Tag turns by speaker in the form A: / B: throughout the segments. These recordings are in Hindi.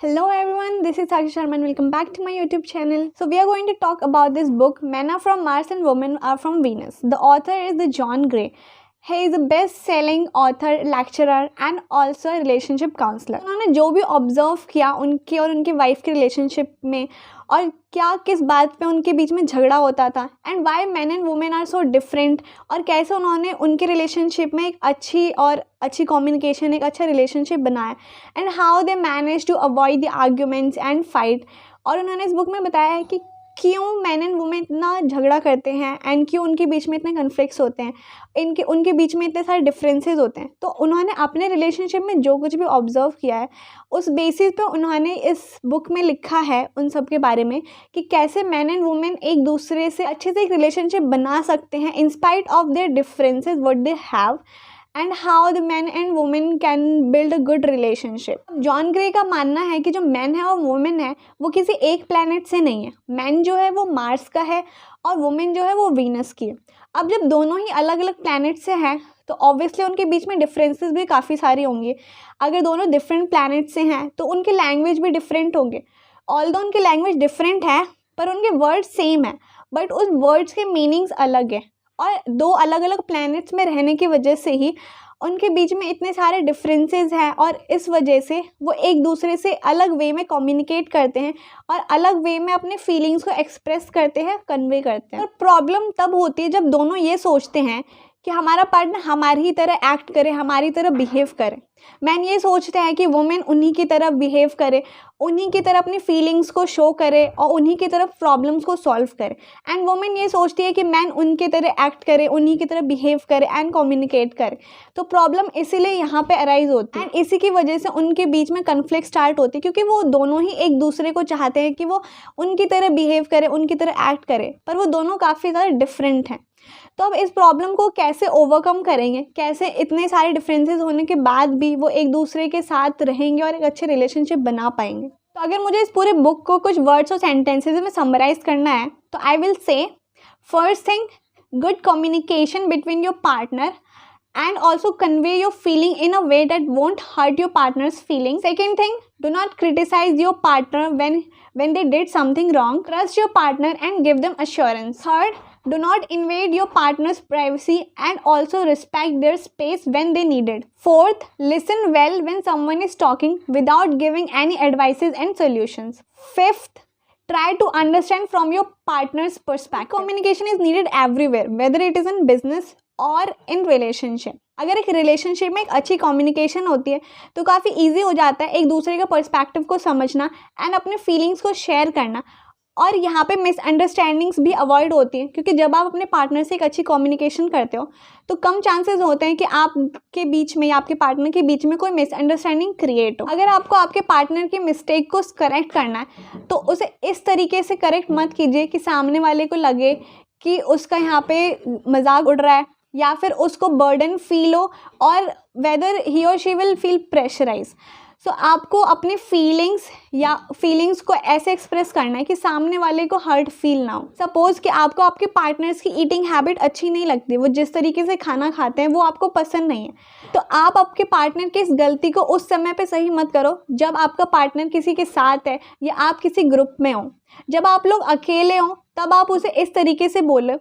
A: Hello everyone, this is Sakshi Sharma and welcome back to my YouTube channel. So we are going to talk about this book, Men Are From Mars and Women Are From Venus. The author is the John Gray. He is a best-selling author, lecturer and also a relationship counselor. उन्होंने जो भी ऑब्जर्व किया उनके और उनकी वाइफ के रिलेशनशिप में और क्या किस बात पे उनके बीच में झगड़ा होता था and why man and women are so different और कैसे उन्होंने उनके रिलेशनशिप में एक अच्छी कम्युनिकेशन एक अच्छा रिलेशनशिप बनाया and how they manage to avoid the arguments and fight. और उन्होंने इस बुक में बताया है कि क्यों मैन एंड वुमेन इतना झगड़ा करते हैं एंड क्यों उनके बीच में इतने कन्फ्लिक्ट्स होते हैं, उनके बीच में इतने सारे डिफरेंसेस होते हैं। तो उन्होंने अपने रिलेशनशिप में जो कुछ भी ऑब्जर्व किया है उस बेसिस पे उन्होंने इस बुक में लिखा है उन सब के बारे में कि कैसे मैन एंड वुमेन एक दूसरे से अच्छे से एक रिलेशनशिप बना सकते हैं in spite of their differences what they have and how the man and women can build a good relationship. John grey का मानना है कि जो मैन है और वुमेन है वो किसी एक प्लैनेट से नहीं है। मैन जो है वो मार्स का है और वुमेन जो है वो वीनस की है। अब जब दोनों ही अलग अलग प्लैनेट से हैं तो ऑब्वियसली उनके बीच में डिफरेंसेस भी काफ़ी सारी होंगी। अगर दोनों डिफरेंट प्लैनेट से हैं तो उनके लैंग्वेज भी डिफरेंट होंगे। ऑल्दो उनके लैंग्वेज डिफरेंट है पर उनके वर्ड्स सेम है, बट उस वर्ड्स के मीनिंग्स अलग है और दो अलग अलग प्लैनेट्स में रहने की वजह से ही उनके बीच में इतने सारे डिफरेंसेस हैं और इस वजह से वो एक दूसरे से अलग वे में कम्युनिकेट करते हैं और अलग वे में अपने फीलिंग्स को एक्सप्रेस करते हैं, कन्वे करते हैं। और प्रॉब्लम तब होती है जब दोनों ये सोचते हैं कि हमारा पार्टनर हमारी ही तरह एक्ट करे, हमारी तरह बिहेव करे। मैन ये सोचते हैं कि वुमेन उन्हीं की तरह बिहेव करे, उन्हीं की तरह अपनी फीलिंग्स को शो करे और उन्हीं की तरफ प्रॉब्लम्स को सॉल्व करे। एंड वुमेन ये सोचती है कि मैन उनके तरह एक्ट करे, उन्हीं की तरह बिहेव करे एंड कम्युनिकेट करे। तो प्रॉब्लम इसीलिए यहाँ पे अराइज होती है एंड इसी की वजह से उनके बीच में कन्फ्लिक्ट स्टार्ट होती है क्योंकि वो दोनों ही एक दूसरे को चाहते हैं कि वो उनकी तरह बिहेव करे, उनकी तरह एक्ट करे, पर वो दोनों काफ़ी ज़्यादा डिफरेंट हैं। तो अब इस प्रॉब्लम को कैसे ओवरकम करेंगे, कैसे इतने सारे डिफरेंसेस होने के बाद भी वो एक दूसरे के साथ रहेंगे और एक अच्छे रिलेशनशिप बना पाएंगे। तो अगर मुझे इस पूरे बुक को कुछ वर्ड्स और सेंटेंसेस में समराइज करना है तो I will say first thing, good communication between your partner and also convey your feeling in a way that won't hurt your partner's feelings. Second thing, do not criticize your partner when they did something wrong. Trust your partner and give them assurance. Third, do not invade your partner's privacy and also respect their space when they need it. Fourth, listen well when someone is talking without giving any advices and solutions. Fifth, try to understand from your partner's perspective. Communication is needed everywhere, whether it is in business और इन रिलेशनशिप। अगर एक रिलेशनशिप में एक अच्छी कम्युनिकेशन होती है तो काफ़ी इजी हो जाता है एक दूसरे के पर्सपेक्टिव को समझना एंड अपने फीलिंग्स को शेयर करना। और यहाँ पे मिसअंडरस्टैंडिंग्स भी अवॉइड होती हैं क्योंकि जब आप अपने पार्टनर से एक अच्छी कम्युनिकेशन करते हो तो कम चांसेस होते हैं कि आपके बीच में या आपके पार्टनर के बीच में कोई मिसअंडरस्टैंडिंग क्रिएट हो। अगर आपको आपके पार्टनर की मिस्टेक को करेक्ट करना है तो उसे इस तरीके से करेक्ट मत कीजिए कि सामने वाले को लगे कि उसका यहाँ पे मजाक उड़ रहा है या फिर उसको बर्डन फील हो और वेदर ही और शी विल फील प्रेशराइज। सो आपको अपनी फीलिंग्स को ऐसे एक्सप्रेस करना है कि सामने वाले को हर्ट फील ना हो। सपोज़ कि आपको आपके पार्टनर्स की ईटिंग हैबिट अच्छी नहीं लगती, वो जिस तरीके से खाना खाते हैं वो आपको पसंद नहीं है, तो आप आपके पार्टनर की इस गलती को उस समय पे सही मत करो जब आपका पार्टनर किसी के साथ है या आप किसी ग्रुप में हो। जब आप लोग अकेले हों तब आप उसे इस तरीके से बोलो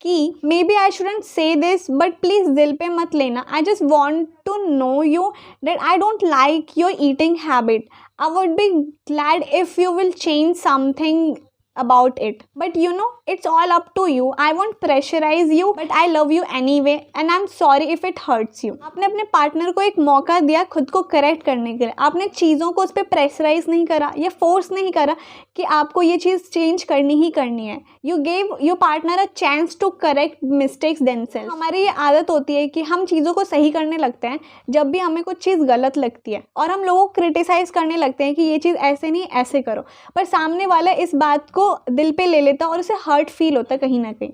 A: कि maybe I shouldn't say this but please दिल पे मत लेना, I just want to know you that I don't like your eating habit, I would be glad if you will change something about it, but you know it's all up to you. I won't pressurize you, but I love you anyway and I'm sorry if it hurts you. आपने अपने पार्टनर को एक मौका दिया खुद को करेक्ट करने के लिए। आपने चीज़ों को उस पर प्रेशराइज नहीं करा या फोर्स नहीं करा कि आपको ये चीज़ चेंज करनी ही करनी है। You gave your partner a chance to correct mistakes themselves. हमारी ये आदत होती है कि हम चीज़ों को सही करने लगते हैं जब भी हमें कुछ चीज़ गलत लगती है और हम लोगों को क्रिटिसाइज़ करने लगते हैं कि ये चीज़ ऐसे नहीं ऐसे करो, पर सामने वाला इस बात को दिल पे ले लेता और उसे हर्ट फील होता कहीं ना कहीं।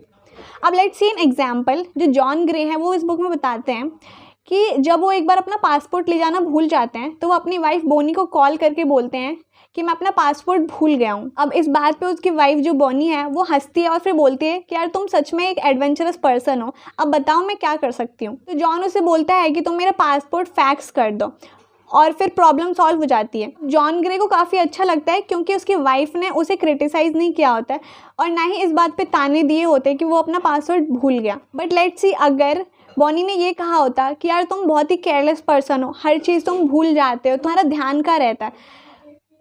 A: अब लेट्स सी एन एग्जांपल जो जॉन ग्रे है वो इस बुक में बताते हैं कि जब वो एक बार अपना पासपोर्ट ले जाना भूल जाते हैं तो वो अपनी वाइफ बोनी को कॉल करके बोलते हैं कि मैं अपना पासपोर्ट भूल गया हूँ। अब इस बात पे उसकी वाइफ जो बोनी है वो हंसती है और फिर बोलती है कि यार तुम सच में एक एडवेंचरस पर्सन हो, अब बताओ मैं क्या कर सकती हूँ। तो जॉन उसे बोलता है कि तुम मेरा पासपोर्ट फैक्स कर दो और फिर प्रॉब्लम सॉल्व हो जाती है। जॉन ग्रे को काफ़ी अच्छा लगता है क्योंकि उसकी वाइफ ने उसे क्रिटिसाइज़ नहीं किया होता है और ना ही इस बात पे ताने दिए होते कि वो अपना पासवर्ड भूल गया। बट लेट्स सी, अगर बॉनी ने ये कहा होता कि यार तुम बहुत ही केयरलेस पर्सन हो, हर चीज़ तुम भूल जाते हो, तुम्हारा ध्यान कहाँ रहता है,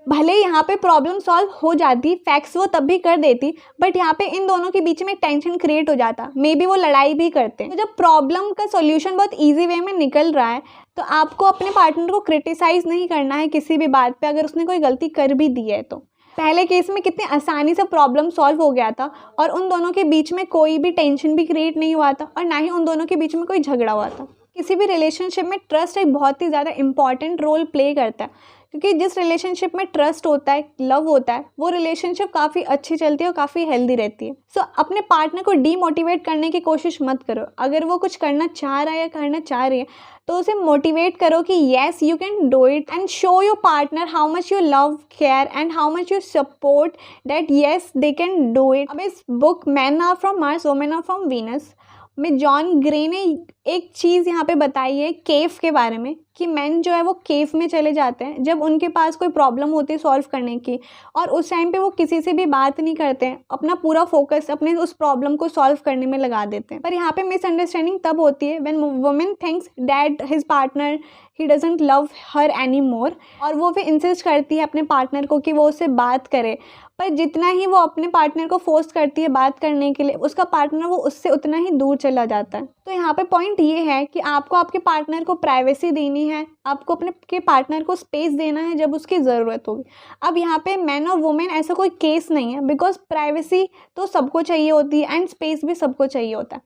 A: भले यहाँ पे प्रॉब्लम सॉल्व हो जाती, फैक्ट्स वो तब भी कर देती, बट यहाँ पे इन दोनों के बीच में एक टेंशन क्रिएट हो जाता, मे बी वो लड़ाई भी करते। तो जब प्रॉब्लम का सॉल्यूशन बहुत इजी वे में निकल रहा है तो आपको अपने पार्टनर को क्रिटिसाइज़ नहीं करना है किसी भी बात पे, अगर उसने कोई गलती कर भी दी है तो। पहले केस में कितनी आसानी से प्रॉब्लम सॉल्व हो गया था और उन दोनों के बीच में कोई भी टेंशन भी क्रिएट नहीं हुआ था और ना ही उन दोनों के बीच में कोई झगड़ा हुआ था। किसी भी रिलेशनशिप में ट्रस्ट एक बहुत ही ज़्यादा इंपॉर्टेंट रोल प्ले करता है, क्योंकि जिस रिलेशनशिप में ट्रस्ट होता है, लव होता है, वो रिलेशनशिप काफ़ी अच्छी चलती है और काफ़ी हेल्दी रहती है। सो अपने पार्टनर को डीमोटिवेट करने की कोशिश मत करो। अगर वो कुछ करना चाह रहा है या करना चाह रही है तो उसे मोटिवेट करो कि yes you can do it, and show your partner how much you love, care and how much you support that yes they can do it. अब इस book man are from Mars women are from Venus में जॉन ग्रे ने एक चीज़ यहाँ पे बताई है केव के बारे में, कि मैन जो है वो केव में चले जाते हैं जब उनके पास कोई प्रॉब्लम होती है सॉल्व करने की, और उस टाइम पे वो किसी से भी बात नहीं करते हैं, अपना पूरा फोकस अपने उस प्रॉब्लम को सॉल्व करने में लगा देते हैं। पर यहाँ पे मिसअंडरस्टैंडिंग तब होती है when women thinks that his partner he doesn't love her any more, और वो फिर इंसिस्ट करती है अपने पार्टनर को कि वो उससे बात करे, पर जितना ही वो अपने पार्टनर को फोर्स करती है बात करने के लिए, उसका पार्टनर वो उससे उतना ही दूर चला जाता है। तो यहाँ पे पॉइंट ये है कि आपको आपके पार्टनर को प्राइवेसी देनी है, आपको अपने के पार्टनर को स्पेस देना है जब उसकी ज़रूरत होगी। अब यहाँ पे मैन और वुमेन ऐसा कोई केस नहीं है, बिकॉज प्राइवेसी तो सबको चाहिए होती है एंड स्पेस भी सबको चाहिए होता है।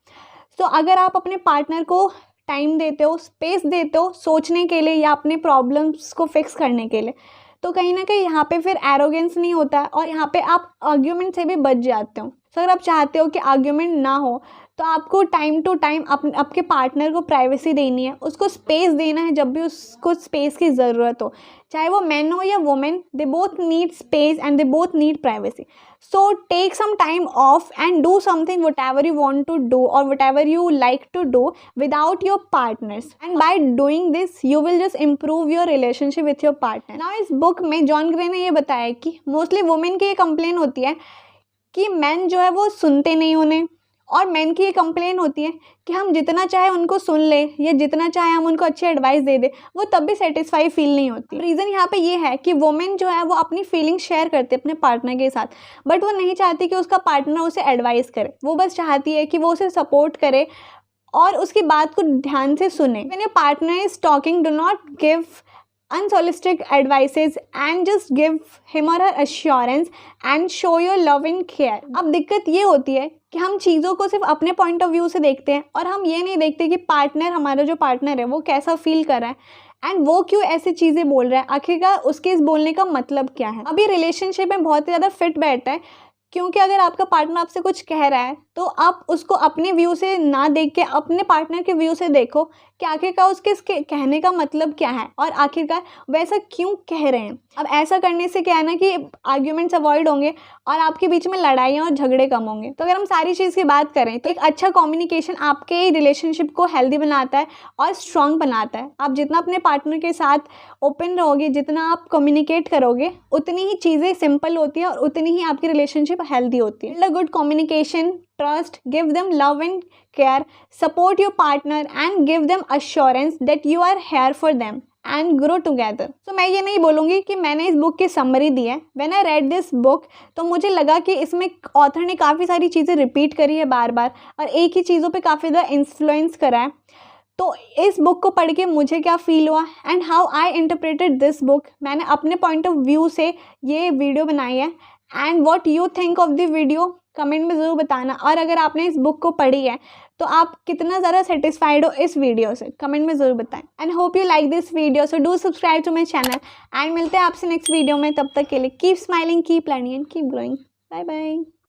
A: सो अगर आप अपने पार्टनर को टाइम देते हो, स्पेस देते हो सोचने के लिए या अपने प्रॉब्लम्स को फिक्स करने के लिए, तो कहीं ना कहीं यहाँ पे फिर एरोगेंस नहीं होता है और यहाँ पे आप आर्ग्यूमेंट से भी बच जाते हो। तो अगर आप चाहते हो कि आर्ग्यूमेंट ना हो तो आपको टाइम टू टाइम आपके पार्टनर को प्राइवेसी देनी है, उसको स्पेस देना है जब भी उसको स्पेस की ज़रूरत हो, चाहे वो मैन हो या women, they both need space and they both need privacy. So take some time off and do something whatever you want to do और whatever you like to do without your partners, and by doing this you will just improve your relationship with your partner. Now इस बुक में जॉन ग्रे ने ये बताया कि मोस्टली वुमेन की ये कंप्लेन होती है कि मैन जो है वो सुनते नहीं उन्हें, और मैन की ये कंप्लेन होती है कि हम जितना चाहे उनको सुन ले या जितना चाहे हम उनको अच्छी एडवाइस दे दे, वो तब भी सेटिस्फाई फील नहीं होती। रीज़न यहाँ पे ये है कि वुमेन जो है वो अपनी फीलिंग शेयर करती है अपने पार्टनर के साथ, बट वो नहीं चाहती कि उसका पार्टनर उसे एडवाइस करे, वो बस चाहती है कि वो उसे सपोर्ट करे और उसकी बात को ध्यान से सुने। When your partner is talking, do not give unsolicited advices and just give him or her assurance and show your love and care। अब दिक्कत ये होती है कि हम चीज़ों को सिर्फ अपने पॉइंट ऑफ व्यू से देखते हैं और हम ये नहीं देखते कि पार्टनर, हमारा जो पार्टनर है वो कैसा फील कर रहा है एंड वो क्यों ऐसी चीज़ें बोल रहा है, आखिरकार उसके इस बोलने का मतलब क्या है। अभी रिलेशनशिप में बहुत ही ज़्यादा फिट बैठता है, क्योंकि अगर आपका पार्टनर आपसे कुछ कह रहा है तो आप उसको अपने व्यू से ना देख के अपने पार्टनर के व्यू से देखो कि आखिरकार उसके कहने का मतलब क्या है और आखिरकार वैसा क्यों कह रहे हैं। अब ऐसा करने से क्या है ना कि आर्ग्यूमेंट्स अवॉइड होंगे और आपके बीच में लड़ाइयाँ और झगड़े कम होंगे। तो अगर हम सारी चीज़ की बात करें तो एक अच्छा कम्युनिकेशन आपके रिलेशनशिप को हेल्दी बनाता है और स्ट्रॉन्ग बनाता है। आप जितना अपने पार्टनर के साथ ओपन रहोगे, जितना आप कम्युनिकेट करोगे, उतनी ही चीज़ें सिंपल होती है और उतनी ही आपकी रिलेशनशिप हेल्दी होती है। Good communication, trust, give them love and care, support your partner and give them assurance that you are here for them and grow together। तो मैं ये नहीं बोलूँगी कि मैंने इस बुक की समरी दी है। When I read this book तो मुझे लगा कि इसमें ऑथर ने काफ़ी सारी चीज़ें रिपीट करी है बार बार और एक ही चीज़ों पे काफ़ी ज़्यादा इन्फ्लुएंस करा है। तो इस बुक को पढ़ के मुझे क्या फ़ील हुआ and how I interpreted this book, मैंने अपने पॉइंट ऑफ व्यू से ये वीडियो बनाई है। And what you think of the video comment में ज़रूर बताना, और अगर आपने इस बुक को पढ़ी है तो आप कितना ज़्यादा सेटिस्फाइड हो इस वीडियो से, कमेंट में ज़रूर बताएं। And hope you like this video, so do subscribe to my channel and मिलते हैं आपसे नेक्स्ट वीडियो में। तब तक के लिए keep smiling, keep learning and keep growing. Bye bye.